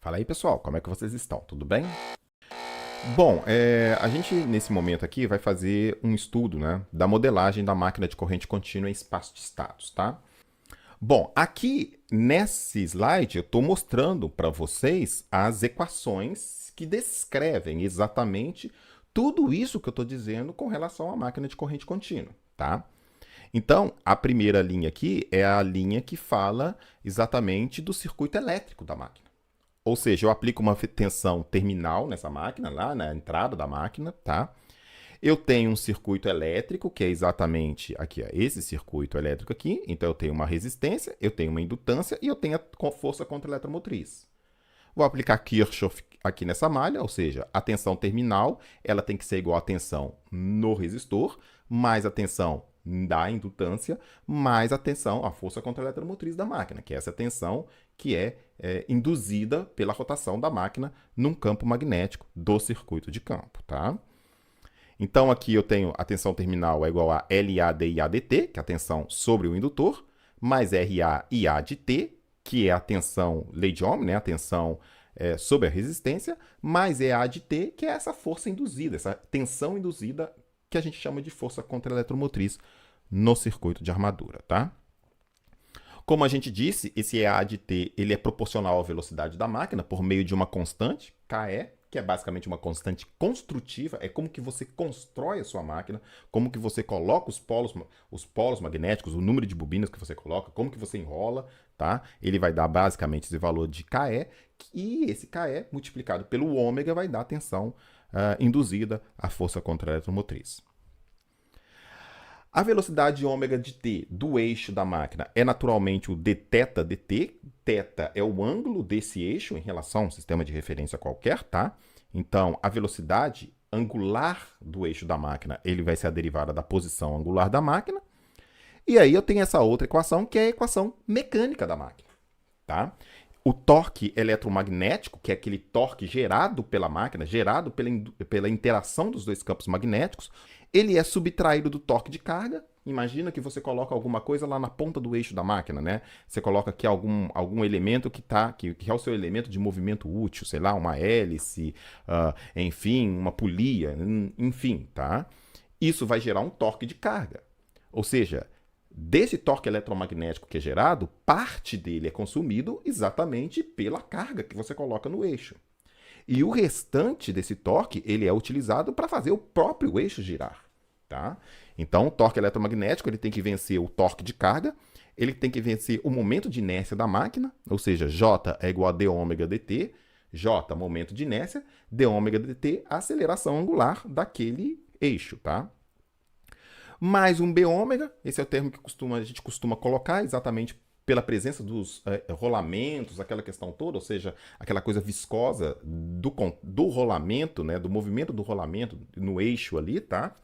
Fala aí, pessoal, como é que vocês estão? Tudo bem? Bom, a gente nesse momento aqui vai fazer um estudo, né, da modelagem da máquina de corrente contínua em espaço de estados, tá? Bom, aqui nesse slide eu estou mostrando para vocês as equações que descrevem exatamente tudo isso que eu estou dizendo com relação à máquina de corrente contínua, tá? Então, a primeira linha aqui é a linha que fala exatamente do circuito elétrico da máquina. Ou seja, eu aplico uma tensão terminal nessa máquina, lá na entrada da máquina, tá? Eu tenho um circuito elétrico, que é exatamente aqui, ó, esse circuito elétrico aqui. Então, eu tenho uma resistência, eu tenho uma indutância e eu tenho a força contra-eletromotriz. Vou aplicar Kirchhoff aqui nessa malha, ou seja, a tensão terminal ela tem que ser igual à tensão no resistor, mais a tensão da indutância, mais a tensão, a força contra-eletromotriz da máquina, que é essa tensão que é induzida pela rotação da máquina num campo magnético do circuito de campo, tá? Então aqui eu tenho a tensão terminal é igual a LA dt, que é a tensão sobre o indutor, mais RA de T, que é a tensão lei de Ohm, né? A tensão sobre a resistência, mais EA de T, que é essa força induzida, essa tensão induzida que a gente chama de força contra-eletromotriz no circuito de armadura, tá? Como a gente disse, esse EA de T ele é proporcional à velocidade da máquina por meio de uma constante, KE, que é basicamente uma constante construtiva, é como que você constrói a sua máquina, como que você coloca os polos magnéticos, o número de bobinas que você coloca, como que você enrola, tá? Ele vai dar basicamente esse valor de KE, e esse KE multiplicado pelo ômega vai dar a tensão induzida à força contra-eletromotriz. A velocidade ômega de t do eixo da máquina é naturalmente o dθ dt. Θ é o ângulo desse eixo em relação a um sistema de referência qualquer, tá? Então, a velocidade angular do eixo da máquina ele vai ser a derivada da posição angular da máquina. E aí eu tenho essa outra equação, que é a equação mecânica da máquina, tá? O torque eletromagnético, que é aquele torque gerado pela máquina, gerado pela interação dos dois campos magnéticos, ele é subtraído do torque de carga. Imagina que você coloca alguma coisa lá na ponta do eixo da máquina, né? Você coloca aqui algum elemento que é o seu elemento de movimento útil, sei lá, uma hélice, enfim, uma polia, enfim, tá? Isso vai gerar um torque de carga. Ou seja, desse torque eletromagnético que é gerado, parte dele é consumido exatamente pela carga que você coloca no eixo. E o restante desse torque ele é utilizado para fazer o próprio eixo girar, tá? Então, o torque eletromagnético ele tem que vencer o torque de carga, ele tem que vencer o momento de inércia da máquina, ou seja, J é igual a d ômega dt, J, momento de inércia, d ômega dt, a aceleração angular daquele eixo, tá? Mais um b ômega, esse é o termo que a gente costuma colocar exatamente pela presença dos rolamentos, aquela questão toda, ou seja, aquela coisa viscosa do rolamento, né, do movimento do rolamento no eixo ali, tá?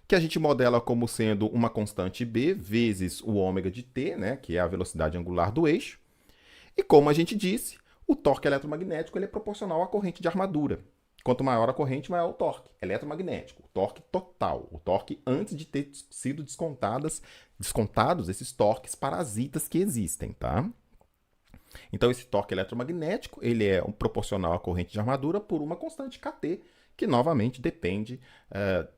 Que a gente modela como sendo uma constante b vezes o ômega de t, né, que é a velocidade angular do eixo. E como a gente disse, o torque eletromagnético ele é proporcional à corrente de armadura. Quanto maior a corrente, maior o torque eletromagnético, o torque total, o torque antes de ter sido descontados esses torques parasitas que existem, tá? Então, esse torque eletromagnético ele é proporcional à corrente de armadura por uma constante Kt, que novamente depende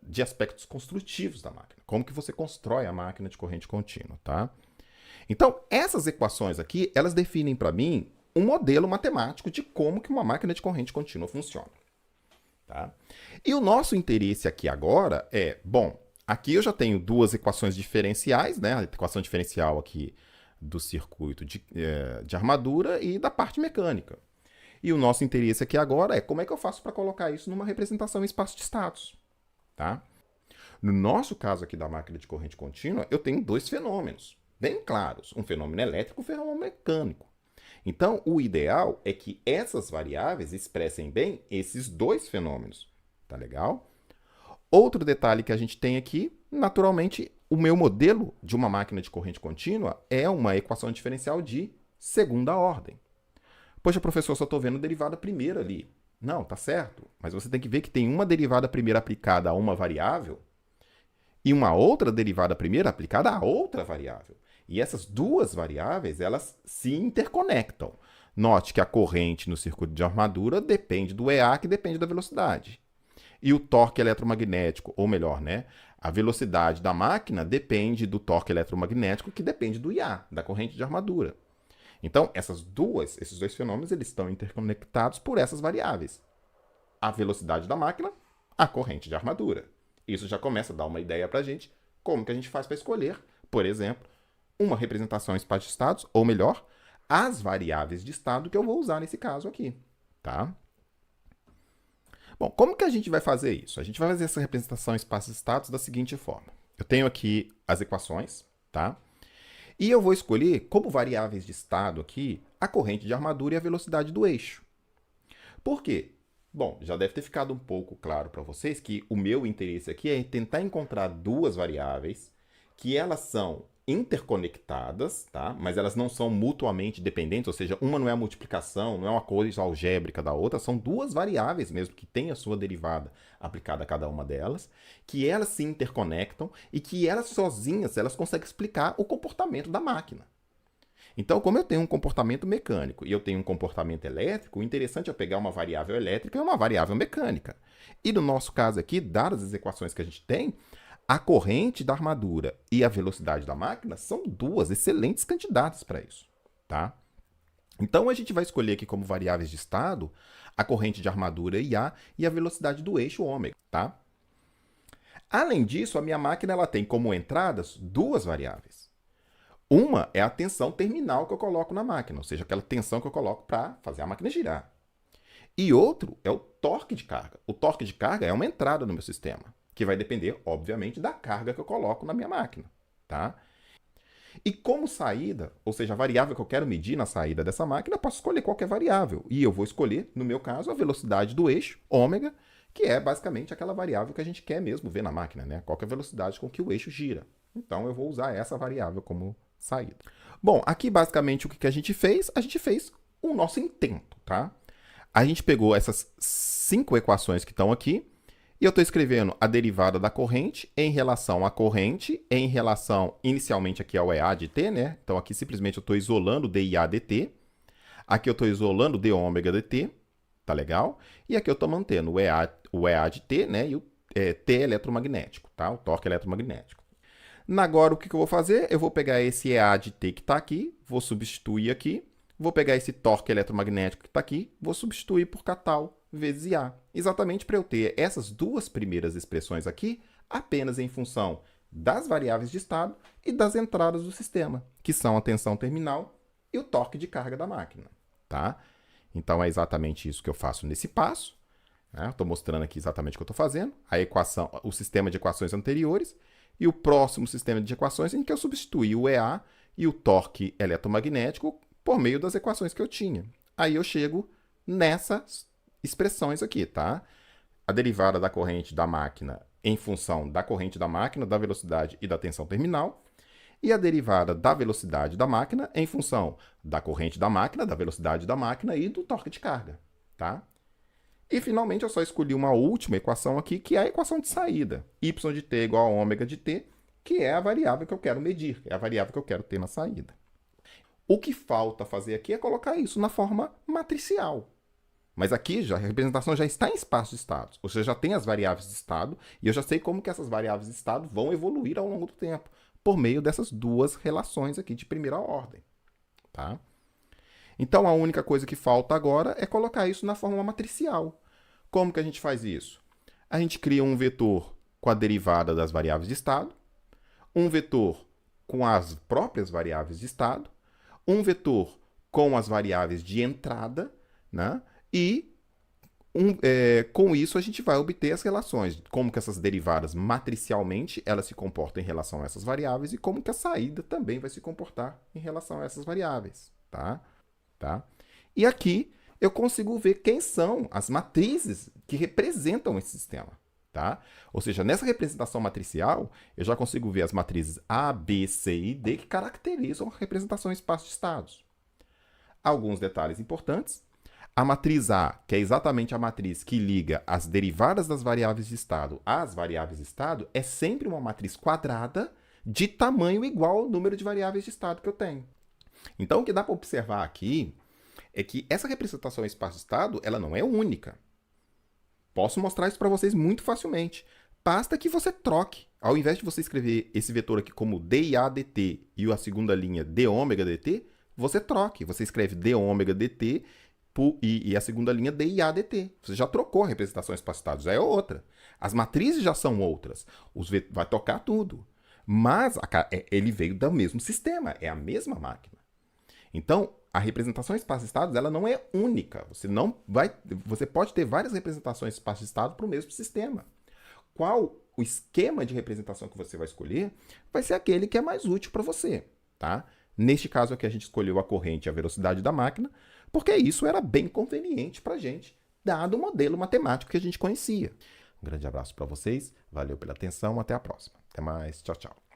de aspectos construtivos da máquina. Como que você constrói a máquina de corrente contínua, tá? Então, essas equações aqui, elas definem para mim um modelo matemático de como que uma máquina de corrente contínua funciona. Tá? E o nosso interesse aqui agora é, bom, aqui eu já tenho duas equações diferenciais, né? A equação diferencial aqui do circuito de armadura e da parte mecânica. E o nosso interesse aqui agora é como é que eu faço para colocar isso numa representação em espaço de estados. Tá? No nosso caso aqui da máquina de corrente contínua, eu tenho dois fenômenos bem claros, um fenômeno elétrico e um fenômeno mecânico. Então, o ideal é que essas variáveis expressem bem esses dois fenômenos. Tá legal? Outro detalhe que a gente tem aqui, naturalmente, o meu modelo de uma máquina de corrente contínua é uma equação diferencial de segunda ordem. Poxa, professor, só estou vendo derivada primeira ali. Não, tá certo. Mas você tem que ver que tem uma derivada primeira aplicada a uma variável e uma outra derivada primeira aplicada a outra variável. E essas duas variáveis, elas se interconectam. Note que a corrente no circuito de armadura depende do EA, que depende da velocidade. E o torque eletromagnético, ou melhor, né, a velocidade da máquina depende do torque eletromagnético, que depende do IA, da corrente de armadura. Então, esses dois fenômenos, eles estão interconectados por essas variáveis. A velocidade da máquina, a corrente de armadura. Isso já começa a dar uma ideia para a gente como que a gente faz para escolher, por exemplo, uma representação em espaço de estados, ou melhor, as variáveis de estado que eu vou usar nesse caso aqui, tá? Bom, como que a gente vai fazer isso? A gente vai fazer essa representação em espaço de estados da seguinte forma. Eu tenho aqui as equações, tá? E eu vou escolher como variáveis de estado aqui a corrente de armadura e a velocidade do eixo. Por quê? Bom, já deve ter ficado um pouco claro para vocês que o meu interesse aqui é tentar encontrar duas variáveis que elas são interconectadas, tá? Mas elas não são mutuamente dependentes, ou seja, uma não é a multiplicação, não é uma coisa algébrica da outra, são duas variáveis mesmo que têm a sua derivada aplicada a cada uma delas, que elas se interconectam e que elas sozinhas elas conseguem explicar o comportamento da máquina. Então, como eu tenho um comportamento mecânico e eu tenho um comportamento elétrico, o interessante é pegar uma variável elétrica e uma variável mecânica. E no nosso caso aqui, dadas as equações que a gente tem, a corrente da armadura e a velocidade da máquina são duas excelentes candidatas para isso, tá? Então, a gente vai escolher aqui como variáveis de estado a corrente de armadura IA e a velocidade do eixo ômega, tá? Além disso, a minha máquina ela tem como entradas duas variáveis. Uma é a tensão terminal que eu coloco na máquina, ou seja, aquela tensão que eu coloco para fazer a máquina girar. E outro é o torque de carga. O torque de carga é uma entrada no meu sistema, que vai depender, obviamente, da carga que eu coloco na minha máquina, tá? E como saída, ou seja, a variável que eu quero medir na saída dessa máquina, eu posso escolher qualquer variável. E eu vou escolher, no meu caso, a velocidade do eixo, ômega, que é basicamente aquela variável que a gente quer mesmo ver na máquina, né? Qual que é a velocidade com que o eixo gira. Então, eu vou usar essa variável como saída. Bom, aqui basicamente o que a gente fez? A gente fez o nosso intento, tá? A gente pegou essas 5 equações que estão aqui, e eu estou escrevendo a derivada da corrente em relação à corrente, em relação inicialmente aqui ao EA de t, né? Então aqui simplesmente eu estou isolando DIA dt. Aqui eu estou isolando d ômega dt, tá legal? E aqui eu estou mantendo o EA de t, né? E o T eletromagnético, tá? O torque eletromagnético. Agora o que eu vou fazer? Eu vou pegar esse EA de t que está aqui, vou substituir aqui. Vou pegar esse torque eletromagnético que está aqui, vou substituir por Ktal vezes IA. Exatamente para eu ter essas duas primeiras expressões aqui apenas em função das variáveis de estado e das entradas do sistema, que são a tensão terminal e o torque de carga da máquina, tá? Então é exatamente isso que eu faço nesse passo. Né? Estou mostrando aqui exatamente o que eu estou fazendo, a equação, o sistema de equações anteriores e o próximo sistema de equações em que eu substituí o EA e o torque eletromagnético por meio das equações que eu tinha. Aí eu chego nessas expressões aqui, tá? A derivada da corrente da máquina em função da corrente da máquina, da velocidade e da tensão terminal, e a derivada da velocidade da máquina em função da corrente da máquina, da velocidade da máquina e do torque de carga, tá? E finalmente eu só escolhi uma última equação aqui, que é a equação de saída, y de t igual a ômega de t, que é a variável que eu quero medir, é a variável que eu quero ter na saída. O que falta fazer aqui é colocar isso na forma matricial. Mas aqui a representação já está em espaço de estados. Ou seja, já tem as variáveis de estado e eu já sei como que essas variáveis de estado vão evoluir ao longo do tempo, por meio dessas duas relações aqui de primeira ordem. Tá? Então, a única coisa que falta agora é colocar isso na forma matricial. Como que a gente faz isso? A gente cria um vetor com a derivada das variáveis de estado, um vetor com as próprias variáveis de estado, um vetor com as variáveis de entrada, né? E com isso a gente vai obter as relações, como que essas derivadas matricialmente elas se comportam em relação a essas variáveis e como que a saída também vai se comportar em relação a essas variáveis, tá? E aqui eu consigo ver quem são as matrizes que representam esse sistema, tá? Ou seja, nessa representação matricial, eu já consigo ver as matrizes A, B, C e D que caracterizam a representação em espaço de estados. Alguns detalhes importantes. A matriz A, que é exatamente a matriz que liga as derivadas das variáveis de estado às variáveis de estado, é sempre uma matriz quadrada de tamanho igual ao número de variáveis de estado que eu tenho. Então, o que dá para observar aqui é que essa representação em espaço-estado, ela não é única. Posso mostrar isso para vocês muito facilmente. Basta que você troque. Ao invés de você escrever esse vetor aqui como dIAdt e a segunda linha dôdt, você troque. Você escreve dôdt e a segunda linha dIAdt. Você já trocou a representação em espaço-estado, já é outra. As matrizes já são outras. Vai tocar tudo. Mas ele veio do mesmo sistema, é a mesma máquina. Então, a representação em espaço-estado ela não é única. Você pode ter várias representações em espaço-estado para o mesmo sistema. Qual o esquema de representação que você vai escolher vai ser aquele que é mais útil para você, tá? Neste caso aqui a gente escolheu a corrente e a velocidade da máquina, porque isso era bem conveniente para a gente, dado o modelo matemático que a gente conhecia. Um grande abraço para vocês, valeu pela atenção, até a próxima. Até mais, tchau, tchau.